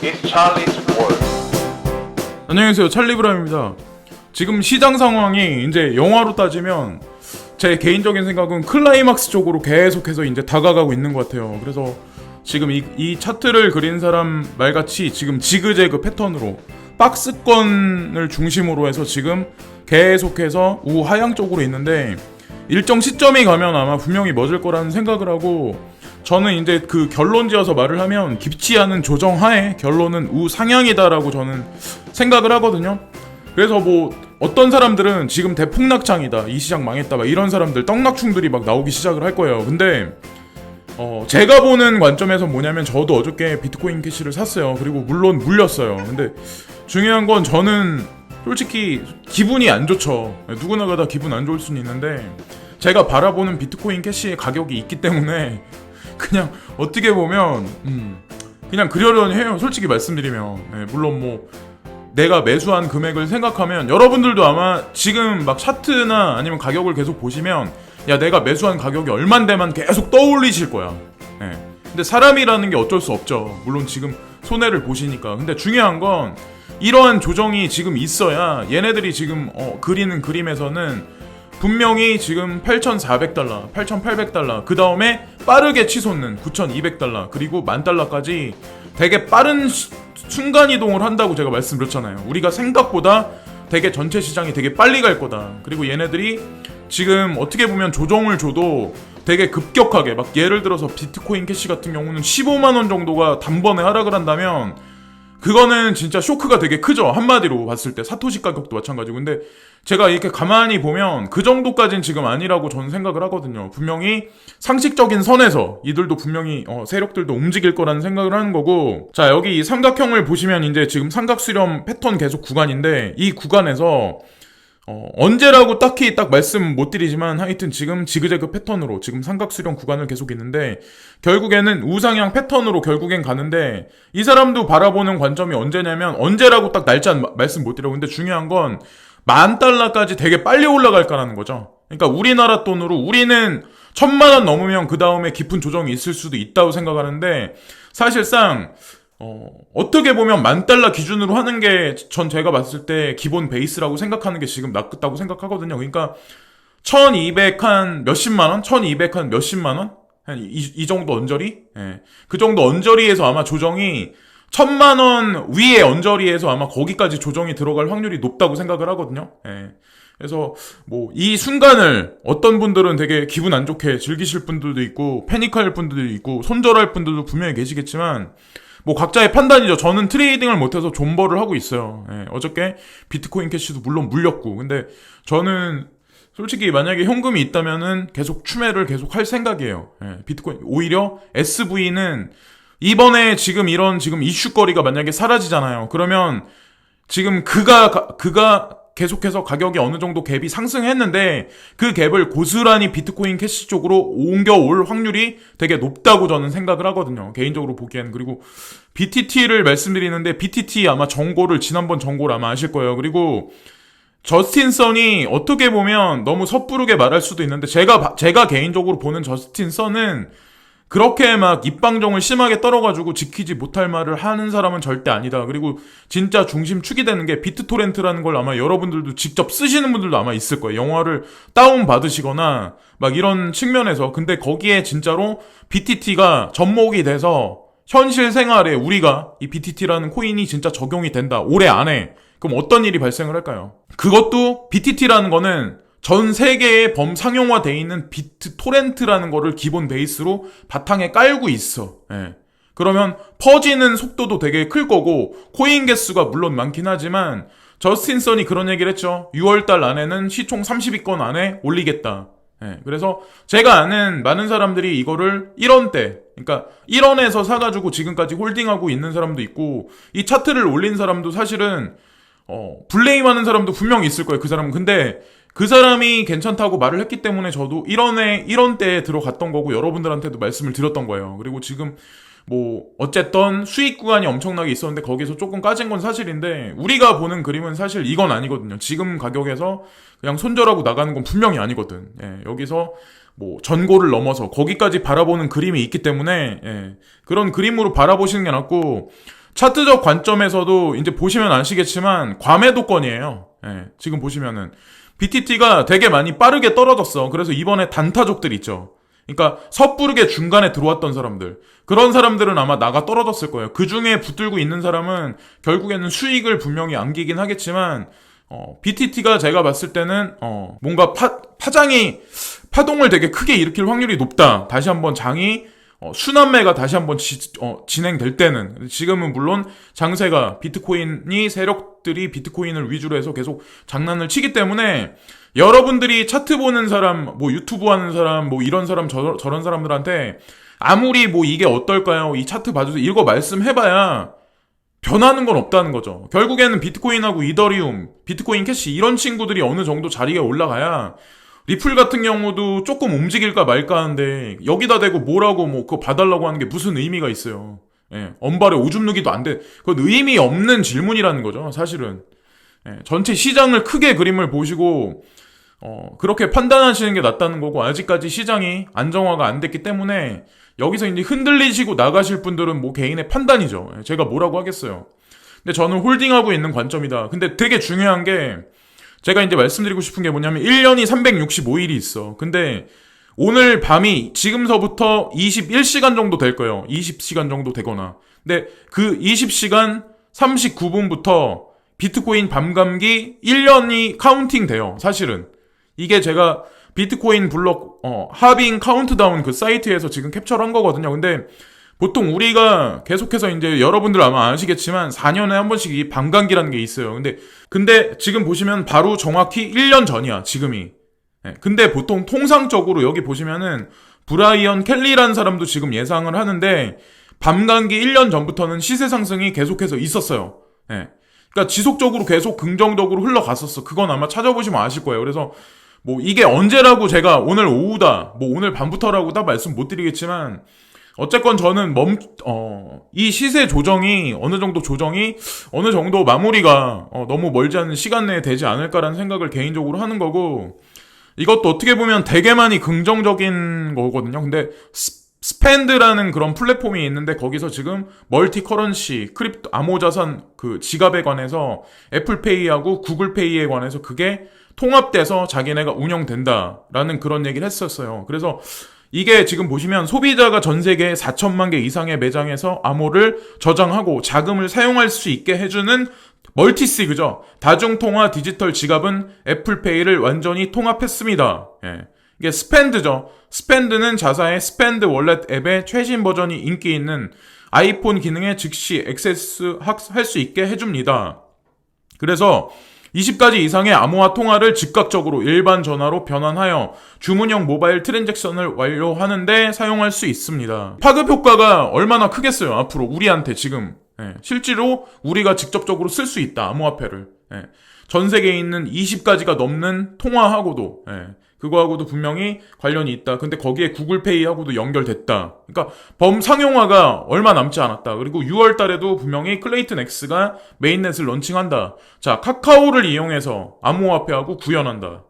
It's Charlie's World. 안녕하세요, 찰리브라입니다. 지금 시장 상황이 이제 영화로 따지면 제 개인적인 생각은 클라이막스 쪽으로 계속해서 이제 다가가고 있는 것 같아요. 그래서 지금 이 차트를 그린 사람 말같이 지금 지그재그 패턴으로 박스권을 중심으로 해서 지금 계속해서 우하향 쪽으로 있는데, 일정 시점이 가면 아마 분명히 멎을 거라는 생각을 하고, 저는 이제 그 결론 지어서 말을 하면 깊지 않은 조정 하에 결론은 우상향이다라고 저는 생각을 하거든요. 그래서 뭐 어떤 사람들은 지금 대폭락장이다, 이 시장 망했다, 막 이런 사람들 떡락충들이 막 나오기 시작을 할 거예요. 근데 제가 보는 관점에서 뭐냐면, 저도 어저께 비트코인 캐시를 샀어요. 그리고 물론 물렸어요. 근데 중요한 건 저는 솔직히 기분이 안 좋죠. 누구나가 다 기분 안 좋을 수는 있는데, 제가 바라보는 비트코인 캐시의 가격이 있기 때문에 그냥 어떻게 보면 그냥 그러려니 해요. 솔직히 말씀드리면. 물론 뭐 내가 매수한 금액을 생각하면 여러분들도 아마 지금 막 차트나 아니면 가격을 계속 보시면, 야, 내가 매수한 가격이 얼만데만 계속 떠올리실 거야. 근데 사람이라는 게 어쩔 수 없죠. 물론 지금 손해를 보시니까. 근데 중요한 건 이러한 조정이 지금 있어야 얘네들이 지금 그리는 그림에서는 분명히 지금 8,400달러, 8,800달러, 그 다음에 빠르게 치솟는 9,200달러, 그리고 10,000달러까지 되게 빠른 순간이동을 한다고 제가 말씀드렸잖아요. 우리가 생각보다 되게 전체 시장이 되게 빨리 갈 거다. 그리고 얘네들이 지금 어떻게 보면 조정을 줘도 되게 급격하게, 막 예를 들어서 비트코인 캐시 같은 경우는 15만원 정도가 단번에 하락을 한다면 그거는 진짜 쇼크가 되게 크죠. 한마디로 봤을 때 사토시 가격도 마찬가지고. 근데 제가 이렇게 가만히 보면 그 정도까지는 지금 아니라고 저는 생각을 하거든요. 분명히 상식적인 선에서 이들도 분명히 세력들도 움직일 거라는 생각을 하는 거고. 자, 여기 이 삼각형을 보시면 이제 지금 삼각 수렴 패턴 계속 구간인데, 이 구간에서 언제라고 딱히 딱 말씀 못 드리지만 하여튼 지금 지그재그 패턴으로 지금 삼각 수렴 구간을 계속 있는데, 결국에는 우상향 패턴으로 결국엔 가는데, 이 사람도 바라보는 관점이 언제냐면, 언제라고 딱 날짜 말씀 못 드려요. 근데 중요한 건 10,000달러까지 되게 빨리 올라갈까라는 거죠. 그러니까 우리나라 돈으로 우리는 1,000만원 넘으면 그 다음에 깊은 조정이 있을 수도 있다고 생각하는데, 사실상 어떻게 보면 10,000달러 기준으로 하는 게 전 제가 봤을 때 기본 베이스라고 생각하는 게 지금 낫다고 생각하거든요. 그러니까 1,200 한 몇십만원? 1,200 한 몇십만원? 한 이 정도 언저리? 그 정도 언저리에서 아마 조정이 1,000만원 위에 언저리에서 아마 거기까지 조정이 들어갈 확률이 높다고 생각을 하거든요. 그래서 뭐 이 순간을 어떤 분들은 되게 기분 안 좋게 즐기실 분들도 있고, 패닉할 분들도 있고, 손절할 분들도 분명히 계시겠지만, 뭐 각자의 판단이죠. 저는 트레이딩을 못해서 존버를 하고 있어요. 어저께 비트코인 캐시도 물론 물렸고. 근데 저는 솔직히 만약에 현금이 있다면은 계속 추매를 계속 할 생각이에요. 비트코인 오히려 SV는 이번에 지금 이런 지금 이슈거리가 만약에 사라지잖아요. 그러면 지금 그가 계속해서 가격이 어느 정도 갭이 상승했는데, 그 갭을 고스란히 비트코인 캐시 쪽으로 옮겨올 확률이 되게 높다고 저는 생각을 하거든요. 개인적으로 보기에는. 그리고 BTT를 말씀드리는데, BTT 아마 지난번 정보를 아마 아실 거예요. 그리고 저스틴 선이 어떻게 보면 너무 섣부르게 말할 수도 있는데, 제가 개인적으로 보는 저스틴 선은 그렇게 막 입방정을 심하게 떨어가지고 지키지 못할 말을 하는 사람은 절대 아니다. 그리고 진짜 중심축이 되는 게 비트토렌트라는 걸 아마 여러분들도 직접 쓰시는 분들도 아마 있을 거예요. 영화를 다운받으시거나 막 이런 측면에서. 근데 거기에 진짜로 BTT가 접목이 돼서 현실 생활에 우리가 이 BTT라는 코인이 진짜 적용이 된다, 올해 안에. 그럼 어떤 일이 발생을 할까요? 그것도 BTT라는 거는 전 세계에 범상용화되어 있는 비트토렌트라는 거를 기본 베이스로 바탕에 깔고 있어. 그러면 퍼지는 속도도 되게 클 거고, 코인 개수가 물론 많긴 하지만 저스틴 선이 그런 얘기를 했죠. 6월달 안에는 시총 30위권 안에 올리겠다. 그래서 제가 아는 많은 사람들이 이거를 1원대, 그러니까 1원에서 사가지고 지금까지 홀딩하고 있는 사람도 있고, 이 차트를 올린 사람도 사실은 블레임하는 사람도 분명히 있을 거예요. 그 사람은. 근데 그 사람이 괜찮다고 말을 했기 때문에 저도 1원대에 들어갔던 거고, 여러분들한테도 말씀을 드렸던 거예요. 그리고 지금 뭐 어쨌든 수익 구간이 엄청나게 있었는데 거기서 조금 까진 건 사실인데, 우리가 보는 그림은 사실 이건 아니거든요. 지금 가격에서 그냥 손절하고 나가는 건 분명히 아니거든. 여기서 뭐 전고를 넘어서 거기까지 바라보는 그림이 있기 때문에 그런 그림으로 바라보시는 게 낫고, 차트적 관점에서도 이제 보시면 아시겠지만 과매도권이에요. 예, 지금 보시면은 BTT가 되게 많이 빠르게 떨어졌어. 그래서 이번에 단타족들 있죠. 그러니까 섣부르게 중간에 들어왔던 사람들, 그런 사람들은 아마 나가 떨어졌을 거예요. 그 중에 붙들고 있는 사람은 결국에는 수익을 분명히 안기긴 하겠지만 BTT가 제가 봤을 때는 뭔가 파동을 되게 크게 일으킬 확률이 높다. 다시 한번 장이 순환매가 다시 한번 진행될 때는. 지금은 물론 장세가 비트코인이 세력들이 비트코인을 위주로 해서 계속 장난을 치기 때문에 여러분들이 차트 보는 사람, 뭐 유튜브 하는 사람, 뭐 이런 사람 저런 사람들한테 아무리 뭐 이게 어떨까요? 이 차트 봐주세요. 이거 말씀해봐야 변하는 건 없다는 거죠. 결국에는 비트코인하고 이더리움, 비트코인 캐시 이런 친구들이 어느 정도 자리에 올라가야 리플 같은 경우도 조금 움직일까 말까 하는데 여기다 대고 뭐라고 뭐 그거 봐달라고 하는 게 무슨 의미가 있어요. 예, 언발에 오줌 누기도 안 돼. 그건 의미 없는 질문이라는 거죠, 사실은. 예, 전체 시장을 크게 그림을 보시고 그렇게 판단하시는 게 낫다는 거고, 아직까지 시장이 안정화가 안 됐기 때문에 여기서 이제 흔들리시고 나가실 분들은 뭐 개인의 판단이죠. 예, 제가 뭐라고 하겠어요. 근데 저는 홀딩하고 있는 관점이다. 근데 되게 중요한 게 제가 이제 말씀드리고 싶은 게 뭐냐면 1년이 365일이 있어. 근데 오늘 밤이 지금서부터 21시간 정도 될 거예요. 20시간 정도 되거나. 근데 그 20시간 39분부터 비트코인 밤감기 1년이 카운팅 돼요. 사실은. 이게 제가 비트코인 블록 하빙 카운트다운 그 사이트에서 지금 캡처를 한 거거든요. 근데 보통 우리가 계속해서 이제 여러분들 아마 아시겠지만 4년에 한 번씩 이 밤감기라는 게 있어요. 근데 지금 보시면 바로 정확히 1년 전이야, 지금이. 근데 보통 통상적으로 여기 보시면은 브라이언 켈리라는 사람도 지금 예상을 하는데 밤감기 1년 전부터는 시세 상승이 계속해서 있었어요. 그러니까 지속적으로 계속 긍정적으로 흘러갔었어. 그건 아마 찾아보시면 아실 거예요. 그래서 뭐 이게 언제라고 제가 오늘 오후다, 뭐 오늘 밤부터라고 딱 말씀 못 드리겠지만 어쨌건 저는 이 시세 조정이 어느 정도 마무리가 너무 멀지 않은 시간 내에 되지 않을까라는 생각을 개인적으로 하는 거고, 이것도 어떻게 보면 되게 많이 긍정적인 거거든요. 근데 스펜드라는 그런 플랫폼이 있는데 거기서 지금 멀티 커런시, 크립토, 암호자산 그 지갑에 관해서 애플페이하고 구글페이에 관해서 그게 통합돼서 자기네가 운영된다라는 그런 얘기를 했었어요. 그래서 이게 지금 보시면 소비자가 전 세계 4천만 개 이상의 매장에서 암호를 저장하고 자금을 사용할 수 있게 해주는 멀티시그죠. 다중통화 디지털 지갑은 애플페이를 완전히 통합했습니다. 예. 이게 스펜드죠. 스펜드는 자사의 스펜드 월렛 앱의 최신 버전이 인기 있는 아이폰 기능에 즉시 액세스 할 수 있게 해줍니다. 그래서 20가지 이상의 암호화 통화를 즉각적으로 일반 전화로 변환하여 주문형 모바일 트랜잭션을 완료하는데 사용할 수 있습니다. 파급 효과가 얼마나 크겠어요, 앞으로 우리한테 지금. 실제로 우리가 직접적으로 쓸 수 있다, 암호화폐를. 전 세계에 있는 20가지가 넘는 통화하고도, 그거하고도 분명히 관련이 있다. 근데 거기에 구글페이하고도 연결됐다. 그러니까 범상용화가 얼마 남지 않았다. 그리고 6월 달에도 분명히 클레이튼 X가 메인넷을 런칭한다. 자, 카카오를 이용해서 암호화폐하고 구현한다.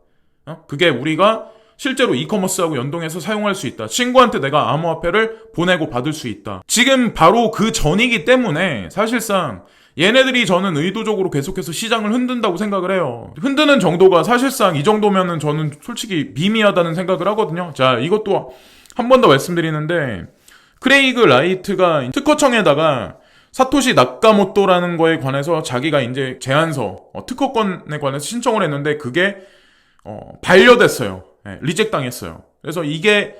그게 우리가 실제로 이커머스하고 연동해서 사용할 수 있다. 친구한테 내가 암호화폐를 보내고 받을 수 있다. 지금 바로 그 전이기 때문에 사실상 얘네들이 저는 의도적으로 계속해서 시장을 흔든다고 생각을 해요. 흔드는 정도가 사실상 이 정도면은 저는 솔직히 미미하다는 생각을 하거든요. 자, 이것도 한 번 더 말씀드리는데, 크레이그 라이트가 특허청에다가 사토시 나카모토라는 거에 관해서 자기가 이제 제안서, 특허권에 관해서 신청을 했는데 그게 반려됐어요. 리젝 당했어요. 그래서 이게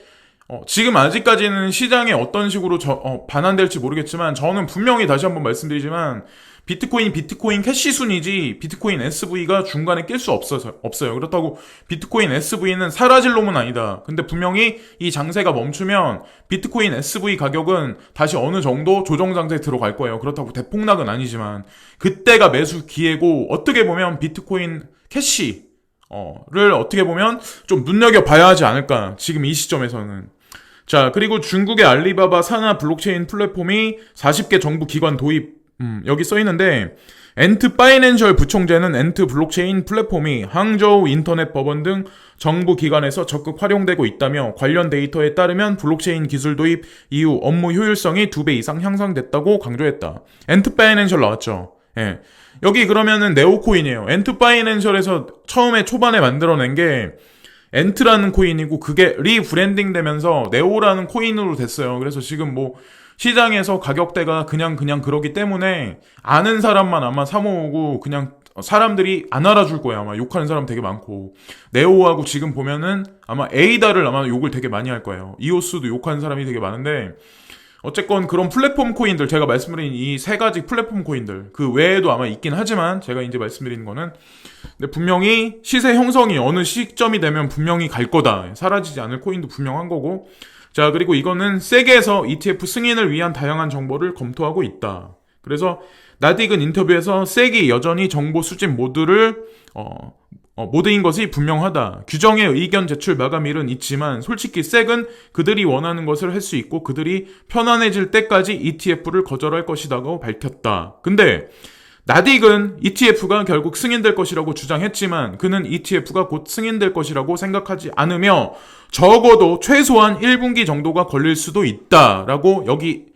지금 아직까지는 시장에 어떤 식으로 반환될지 모르겠지만 저는 분명히 다시 한번 말씀드리지만 비트코인 캐시 순이지 비트코인 SV가 중간에 낄 수 없어요. 그렇다고 비트코인 SV는 사라질 놈은 아니다. 근데 분명히 이 장세가 멈추면 비트코인 SV 가격은 다시 어느 정도 조정 장세에 들어갈 거예요. 그렇다고 대폭락은 아니지만 그때가 매수 기회고, 어떻게 보면 비트코인 캐시를 어떻게 보면 좀 눈여겨봐야 하지 않을까, 지금 이 시점에서는. 자, 그리고 중국의 알리바바 산하 블록체인 플랫폼이 40개 정부 기관 도입 여기 써 있는데 엔트 파이낸셜 부총재는 엔트 블록체인 플랫폼이 항저우 인터넷 법원 등 정부 기관에서 적극 활용되고 있다며 관련 데이터에 따르면 블록체인 기술 도입 이후 업무 효율성이 2배 이상 향상됐다고 강조했다. 엔트 파이낸셜 나왔죠. 예. 여기 그러면은 네오코인이에요. 엔트 파이낸셜에서 처음에 초반에 만들어낸 게 엔트라는 코인이고 그게 리브랜딩 되면서 네오라는 코인으로 됐어요. 그래서 지금 뭐 시장에서 가격대가 그냥 그러기 때문에 아는 사람만 아마 사모으고 그냥 사람들이 안 알아줄 거예요. 아마 욕하는 사람 되게 많고 네오하고 지금 보면은 아마 에이다를 아마 욕을 되게 많이 할 거예요. 이오스도 욕하는 사람이 되게 많은데 어쨌건 그런 플랫폼 코인들 제가 말씀드린 이 세 가지 플랫폼 코인들 그 외에도 아마 있긴 하지만 제가 이제 말씀드리는 거는 근데 분명히 시세 형성이 어느 시점이 되면 분명히 갈 거다. 사라지지 않을 코인도 분명한 거고 자 그리고 이거는 세계에서 ETF 승인을 위한 다양한 정보를 검토하고 있다. 그래서 나딕은 인터뷰에서 섹이 여전히 정보 수집 모드인 것이 분명하다. 규정의 의견 제출 마감일은 있지만 솔직히 섹은 그들이 원하는 것을 할 수 있고 그들이 편안해질 때까지 ETF를 거절할 것이라고 밝혔다. 근데 나딕은 ETF가 결국 승인될 것이라고 주장했지만 그는 ETF가 곧 승인될 것이라고 생각하지 않으며 적어도 최소한 1분기 정도가 걸릴 수도 있다라고 여기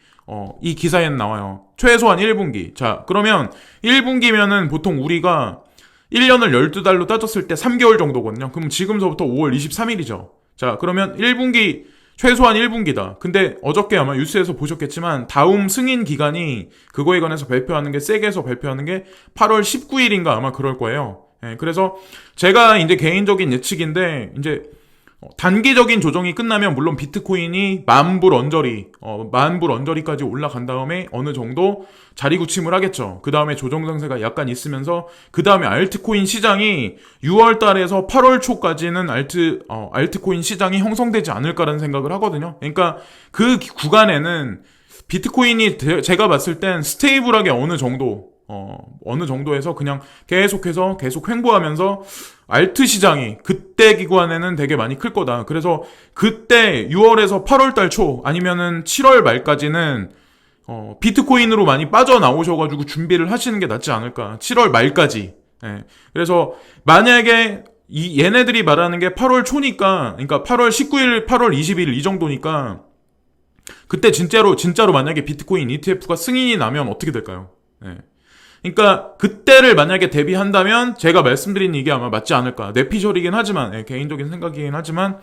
이 기사에는 나와요. 최소한 1분기. 자, 그러면 1분기면은 보통 우리가 1년을 12달로 따졌을 때 3개월 정도거든요. 그럼 지금서부터 5월 23일이죠. 자, 그러면 1분기 최소한 1분기다. 근데 어저께 아마 뉴스에서 보셨겠지만 다음 승인 기간이 그거에 관해서 발표하는 게 섹에서 발표하는 게 8월 19일인가 아마 그럴 거예요. 예, 그래서 제가 이제 개인적인 예측인데 이제 단기적인 조정이 끝나면 물론 비트코인이 만불 언저리까지 올라간 다음에 어느 정도 자리구침을 하겠죠. 그 다음에 조정 상세가 약간 있으면서 그 다음에 알트코인 시장이 6월 달에서 8월 초까지는 알트코인 시장이 형성되지 않을까라는 생각을 하거든요. 그러니까 그 구간에는 비트코인이 제가 봤을 땐 스테이블하게 어느 정도에서 그냥 계속해서 계속 횡보하면서 알트 시장이 그때 기간에는 되게 많이 클 거다. 그래서 그때 6월에서 8월 달 초 아니면은 7월 말까지는 비트코인으로 많이 빠져나오셔가지고 준비를 하시는 게 낫지 않을까. 7월 말까지. 예. 그래서 만약에 얘네들이 말하는 게 8월 초니까, 그러니까 8월 19일, 8월 20일 이 정도니까 그때 진짜로 만약에 비트코인 ETF가 승인이 나면 어떻게 될까요? 예. 그러니까 그때를 만약에 대비한다면 제가 말씀드린 이게 아마 맞지 않을까. 뇌피셜이긴 하지만 개인적인 생각이긴 하지만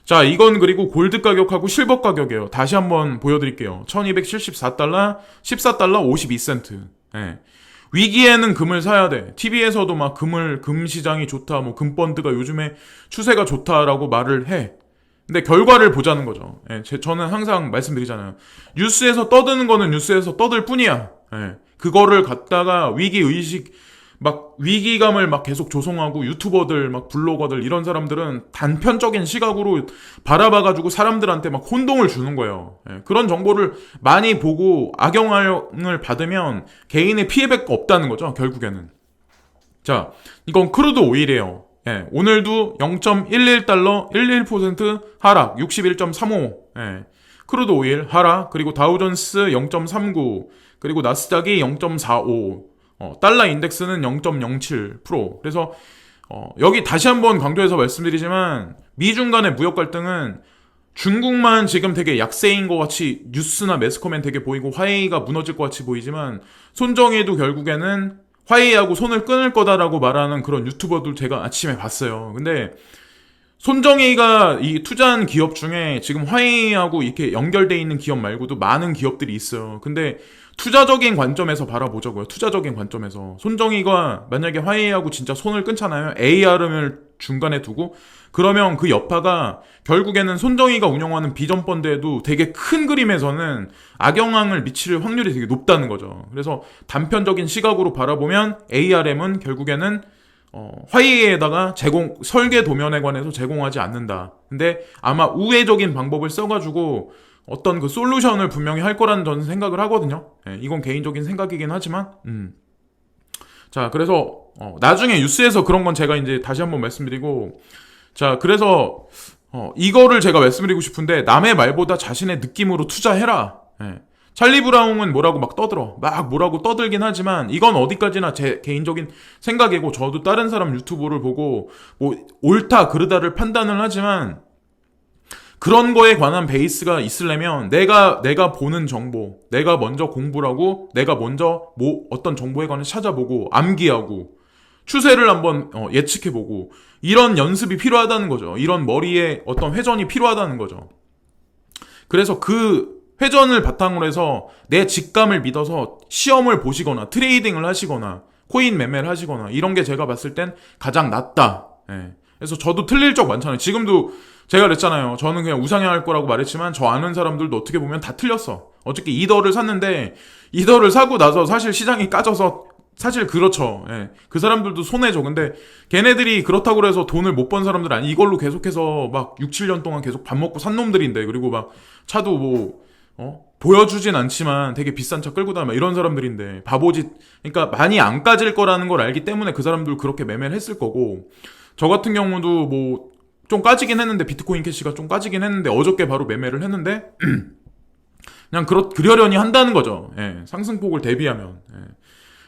자 이건 그리고 골드 가격하고 실버 가격이에요. 다시 한번 보여드릴게요. 1274달러 14달러 52센트. 위기에는 금을 사야 돼. TV에서도 막 금 시장이 좋다 뭐 금펀드가 요즘에 추세가 좋다라고 말을 해. 근데 결과를 보자는 거죠. 저는 항상 말씀드리잖아요. 뉴스에서 떠드는 거는 뉴스에서 떠들 뿐이야. 그거를 갖다가 위기감을 막 계속 조성하고 유튜버들, 막 블로거들 이런 사람들은 단편적인 시각으로 바라봐가지고 사람들한테 막 혼동을 주는 거예요. 그런 정보를 많이 보고 악영향을 받으면 개인의 피해밖에 없다는 거죠, 결국에는. 자, 이건 크루드 오일이에요. 오늘도 0.11달러 11% 하락 61.35 크루드 오일 하락 그리고 다우존스 0.39 그리고 나스닥이 0.45 달러 인덱스는 0.07% 그래서 여기 다시 한번 강조해서 말씀드리지만 미중 간의 무역 갈등은 중국만 지금 되게 약세인 것 같이 뉴스나 매스컴엔 되게 보이고 화웨이가 무너질 것 같이 보이지만 손정희도 결국에는 화웨이하고 손을 끊을 거다라고 말하는 그런 유튜버들 제가 아침에 봤어요. 근데 손정희가 이 투자한 기업 중에 지금 화웨이하고 이렇게 연결돼 있는 기업 말고도 많은 기업들이 있어요. 근데 투자적인 관점에서 바라보자고요. 투자적인 관점에서. 손정희가 만약에 화웨이하고 진짜 손을 끊잖아요. ARM을 중간에 두고 그러면 그 여파가 결국에는 손정희가 운영하는 비전펀드에도 되게 큰 그림에서는 악영향을 미칠 확률이 되게 높다는 거죠. 그래서 단편적인 시각으로 바라보면 ARM은 결국에는 화웨이에다가 설계 도면에 관해서 제공하지 않는다. 근데 아마 우회적인 방법을 써가지고 어떤 그 솔루션을 분명히 할 거라는 저는 생각을 하거든요. 이건 개인적인 생각이긴 하지만, 자, 그래서, 나중에 뉴스에서 그런 건 제가 이제 다시 한번 말씀드리고, 자, 그래서, 이거를 제가 말씀드리고 싶은데, 남의 말보다 자신의 느낌으로 투자해라. 찰리 브라운은 뭐라고 막 떠들어. 막 뭐라고 떠들긴 하지만 이건 어디까지나 제 개인적인 생각이고 저도 다른 사람 유튜브를 보고 뭐 옳다 그르다를 판단을 하지만 그런 거에 관한 베이스가 있으려면 내가 보는 정보, 내가 먼저 공부를 하고 내가 먼저 뭐 어떤 정보에 관해 찾아보고 암기하고 추세를 한번 예측해보고 이런 연습이 필요하다는 거죠. 이런 머리에 어떤 회전이 필요하다는 거죠. 그래서 그 회전을 바탕으로 해서 내 직감을 믿어서 시험을 보시거나 트레이딩을 하시거나 코인 매매를 하시거나 이런 게 제가 봤을 땐 가장 낫다. 예. 그래서 저도 틀릴 적 많잖아요. 지금도 제가 그랬잖아요. 저는 그냥 우상향할 거라고 말했지만 저 아는 사람들도 어떻게 보면 다 틀렸어. 어저께 이더를 샀는데 이더를 사고 나서 사실 시장이 까져서 사실 그렇죠. 예. 그 사람들도 손해죠. 근데 걔네들이 그렇다고 해서 돈을 못 번 사람들 아니 이걸로 계속해서 막 6, 7년 동안 계속 밥 먹고 산 놈들인데 그리고 막 차도 뭐 보여주진 않지만 되게 비싼 차 끌고 다니면 이런 사람들인데 바보짓 그러니까 많이 안 까질 거라는 걸 알기 때문에 그 사람들 그렇게 매매를 했을 거고 저 같은 경우도 뭐 좀 까지긴 했는데 비트코인 캐시가 좀 까지긴 했는데 어저께 바로 매매를 했는데 그냥 그러려니 한다는 거죠. 예, 상승폭을 대비하면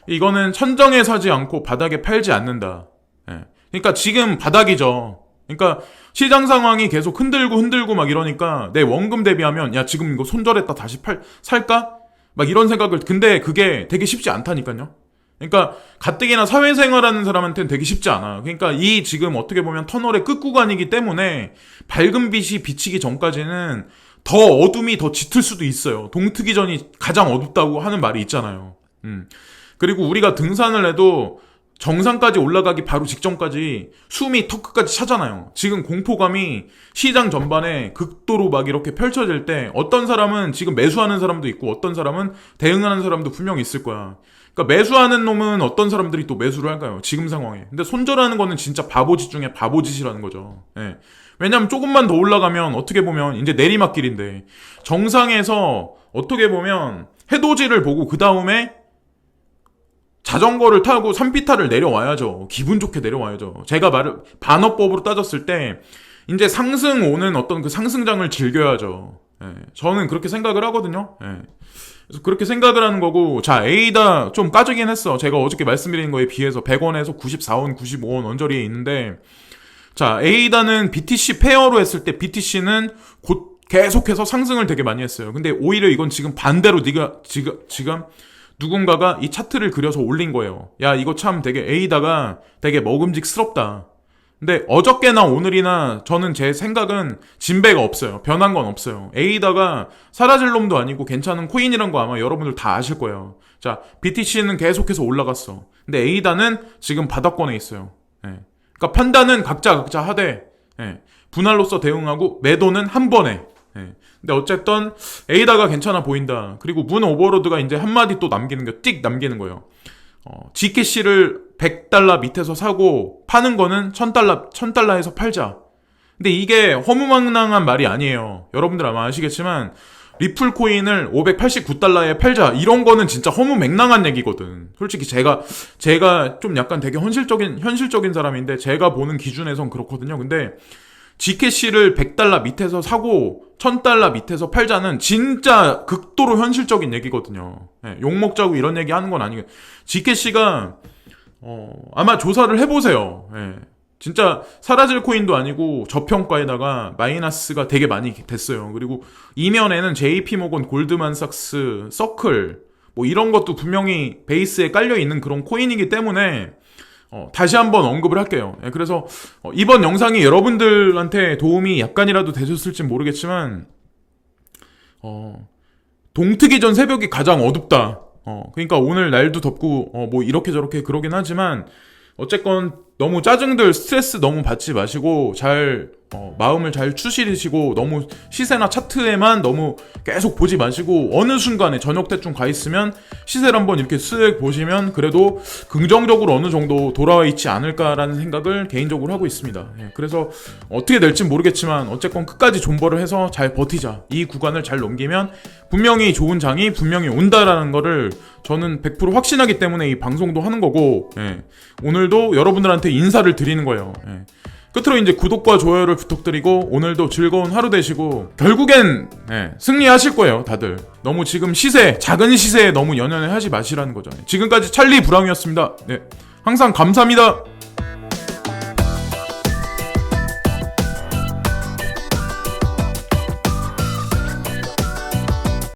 이거는 천정에 사지 않고 바닥에 팔지 않는다. 예, 그러니까 지금 바닥이죠. 그러니까 시장 상황이 계속 흔들고 막 이러니까 내 원금 대비하면 야 지금 이거 손절했다 다시 살까? 막 이런 생각을 근데 그게 되게 쉽지 않다니까요. 그러니까 가뜩이나 사회생활하는 사람한테는 되게 쉽지 않아. 그러니까 이 지금 어떻게 보면 터널의 끝구간이기 때문에 밝은 빛이 비치기 전까지는 더 어둠이 더 짙을 수도 있어요. 동트기 전이 가장 어둡다고 하는 말이 있잖아요. 그리고 우리가 등산을 해도 정상까지 올라가기 바로 직전까지 숨이 턱 끝까지 차잖아요. 지금 공포감이 시장 전반에 극도로 막 이렇게 펼쳐질 때 어떤 사람은 지금 매수하는 사람도 있고 어떤 사람은 대응하는 사람도 분명히 있을 거야. 그러니까 매수하는 놈은 어떤 사람들이 또 매수를 할까요? 지금 상황에. 근데 손절하는 거는 진짜 바보짓 중에 바보짓이라는 거죠. 예. 왜냐면 조금만 더 올라가면 어떻게 보면 이제 내리막길인데 정상에서 어떻게 보면 해돋이를 보고 그 다음에 자전거를 타고 산비탈을 내려와야죠. 기분 좋게 내려와야죠. 제가 반어법으로 따졌을 때 이제 상승 오는 어떤 그 상승장을 즐겨야죠. 예. 저는 그렇게 생각을 하거든요. 예. 그래서 그렇게 생각을 하는 거고 자 에이다 좀 까지긴 했어. 제가 어저께 말씀드린 거에 비해서 100원에서 94원, 95원 언저리에 있는데 자 에이다는 BTC 페어로 했을 때 BTC는 곧 계속해서 상승을 되게 많이 했어요. 근데 오히려 이건 지금 반대로 지금 누군가가 이 차트를 그려서 올린 거예요. 야 이거 참 되게 에이다가 되게 먹음직스럽다. 근데 어저께나 오늘이나 저는 제 생각은 진배가 없어요. 변한 건 없어요. 에이다가 사라질 놈도 아니고 괜찮은 코인이란 거 아마 여러분들 다 아실 거예요. 자, BTC는 계속해서 올라갔어. 근데 에이다는 지금 바닥권에 있어요. 예. 그러니까 판단은 각자 하되 분할로서 대응하고 매도는 한 번에. 예. 근데 어쨌든 에이다가 괜찮아 보인다. 그리고 문 오버로드가 이제 한마디 또 남기는 거예요. GKC를 100달러 밑에서 사고 파는 거는 1000달러에서 팔자. 근데 이게 허무맹랑한 말이 아니에요. 여러분들 아마 아시겠지만 리플 코인을 589달러에 팔자. 이런 거는 진짜 허무맹랑한 얘기거든. 솔직히 제가 좀 약간 되게 현실적인 사람인데 제가 보는 기준에선 그렇거든요. 근데 GKC를 100달러 밑에서 사고 1000달러 밑에서 팔자는 진짜 극도로 현실적인 얘기거든요. 예, 욕먹자고 이런 얘기 하는 건 아니고 GKC가 아마 조사를 해보세요. 예, 진짜 사라질 코인도 아니고 저평가에다가 마이너스가 되게 많이 됐어요. 그리고 이면에는 JP모건, 골드만삭스, 서클 뭐 이런 것도 분명히 베이스에 깔려있는 그런 코인이기 때문에 다시 한번 언급을 할게요. 예, 그래서 이번 영상이 여러분들한테 도움이 약간이라도 되셨을지 모르겠지만 동트기 전 새벽이 가장 어둡다. 그러니까 오늘 날도 덥고 뭐 이렇게 저렇게 그러긴 하지만 어쨌건 너무 짜증들 스트레스 너무 받지 마시고 마음을 잘 추스리시고 너무 시세나 차트에만 너무 계속 보지 마시고 어느 순간에 저녁 때쯤 가 있으면 시세를 한번 이렇게 쓱 보시면 그래도 긍정적으로 어느 정도 돌아와 있지 않을까라는 생각을 개인적으로 하고 있습니다. 예, 그래서 어떻게 될지 모르겠지만 어쨌건 끝까지 존버를 해서 잘 버티자. 이 구간을 잘 넘기면 분명히 좋은 장이 분명히 온다라는 거를 저는 100% 확신하기 때문에 이 방송도 하는 거고 오늘도 여러분들한테 인사를 드리는 거예요. 끝으로 이제 구독과 좋아요를 부탁드리고 오늘도 즐거운 하루 되시고 결국엔 승리하실 거예요 다들. 너무 지금 작은 시세에 너무 연연해 하지 마시라는 거죠. 지금까지 찰리 브라운이었습니다. 네, 항상 감사합니다.